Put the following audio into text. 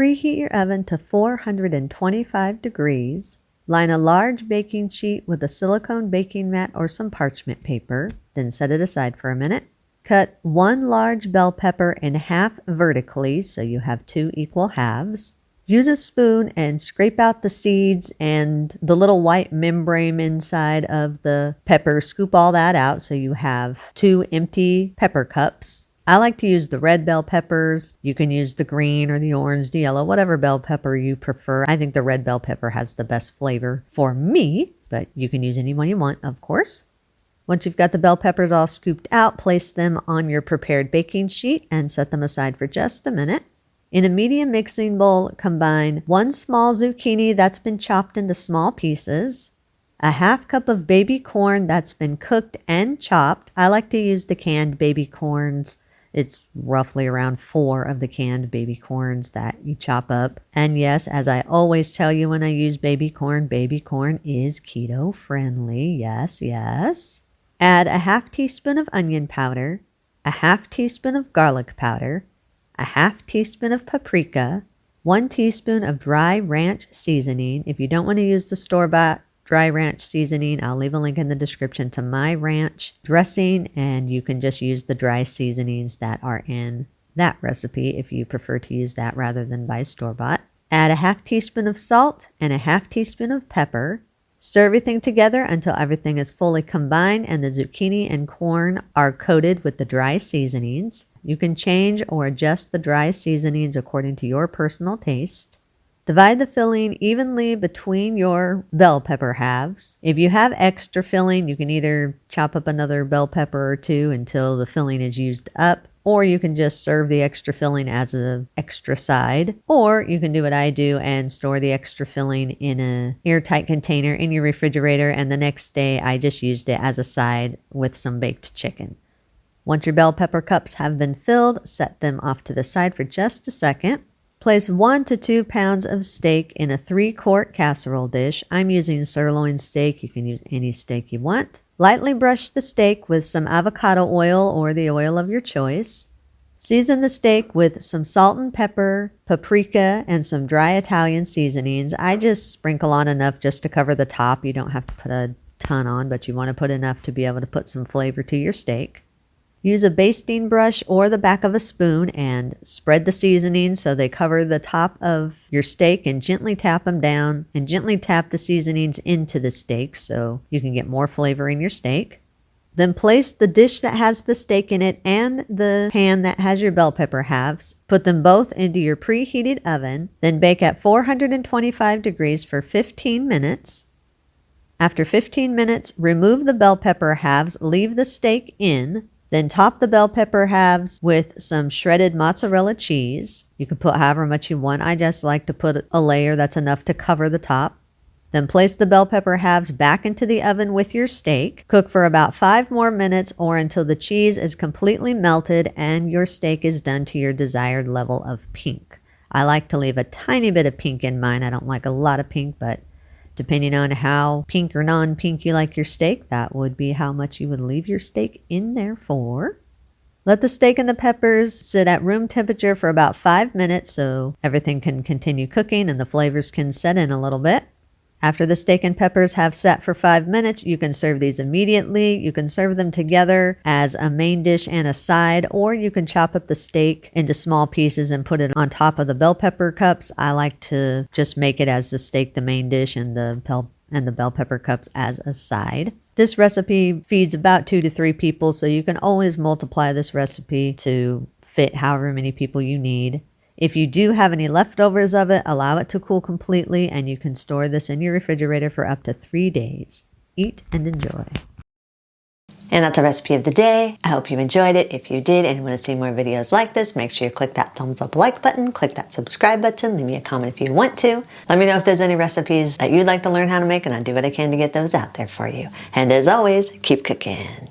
Preheat your oven to 425 degrees. Line a large baking sheet with a silicone baking mat or some parchment paper, then set it aside for a minute. Cut 1 large bell pepper in half vertically so you have 2 equal halves. Use a spoon and scrape out the seeds and the little white membrane inside of the pepper. Scoop all that out so you have 2 empty pepper cups. I like to use the red bell peppers. You can use the green or the orange, the yellow, whatever bell pepper you prefer. I think the red bell pepper has the best flavor for me, but you can use any one you want, of course. Once you've got the bell peppers all scooped out, place them on your prepared baking sheet and set them aside for just a minute. In a medium mixing bowl, combine 1 small zucchini that's been chopped into small pieces, a half cup of baby corn that's been cooked and chopped. I like to use the canned baby corns. It's roughly around 4 of the canned baby corns that you chop up. And yes, as I always tell you when I use baby corn is keto friendly. Yes, yes. Add a half teaspoon of onion powder, a half teaspoon of garlic powder, a half teaspoon of paprika, 1 teaspoon of dry ranch seasoning. If you don't want to use the store-bought dry ranch seasoning, I'll leave a link in the description to my ranch dressing, and you can just use the dry seasonings that are in that recipe if you prefer to use that rather than buy store-bought. Add a half teaspoon of salt and a half teaspoon of pepper. Stir everything together until everything is fully combined and the zucchini and corn are coated with the dry seasonings. You can change or adjust the dry seasonings according to your personal taste. Divide the filling evenly between your bell pepper halves. If you have extra filling, you can either chop up another bell pepper or 2 until the filling is used up, or you can just serve the extra filling as an extra side, or you can do what I do and store the extra filling in an airtight container in your refrigerator, and the next day I just used it as a side with some baked chicken. Once your bell pepper cups have been filled, set them off to the side for just a second. Place 1 to 2 pounds of steak in a 3-quart casserole dish. I'm using sirloin steak. You can use any steak you want. Lightly brush the steak with some avocado oil or the oil of your choice. Season the steak with some salt and pepper, paprika, and some dry Italian seasonings. I just sprinkle on enough just to cover the top. You don't have to put a ton on, but you want to put enough to be able to put some flavor to your steak. Use a basting brush or the back of a spoon and spread the seasonings so they cover the top of your steak, and gently tap them down and gently tap the seasonings into the steak so you can get more flavor in your steak. Then place the dish that has the steak in it and the pan that has your bell pepper halves. Put them both into your preheated oven, then bake at 425 degrees for 15 minutes. After 15 minutes, remove the bell pepper halves, leave the steak in. Then top the bell pepper halves with some shredded mozzarella cheese. You can put however much you want. I just like to put a layer that's enough to cover the top. Then place the bell pepper halves back into the oven with your steak. Cook for about 5 more minutes or until the cheese is completely melted and your steak is done to your desired level of pink. I like to leave a tiny bit of pink in mine. I don't like a lot of pink, but depending on how pink or non-pink you like your steak, that would be how much you would leave your steak in there for. Let the steak and the peppers sit at room temperature for about 5 minutes so everything can continue cooking and the flavors can set in a little bit. After the steak and peppers have sat for 5 minutes, you can serve these immediately. You can serve them together as a main dish and a side, or you can chop up the steak into small pieces and put it on top of the bell pepper cups. I like to just make it as the steak the main dish and the bell pepper cups as a side. This recipe feeds about 2 to 3 people, so you can always multiply this recipe to fit however many people you need. If you do have any leftovers of it, allow it to cool completely, and you can store this in your refrigerator for up to 3 days. Eat and enjoy. And that's our recipe of the day. I hope you enjoyed it. If you did and want to see more videos like this, make sure you click that thumbs up like button, click that subscribe button, leave me a comment if you want to. Let me know if there's any recipes that you'd like to learn how to make, and I'll do what I can to get those out there for you. And as always, keep cooking.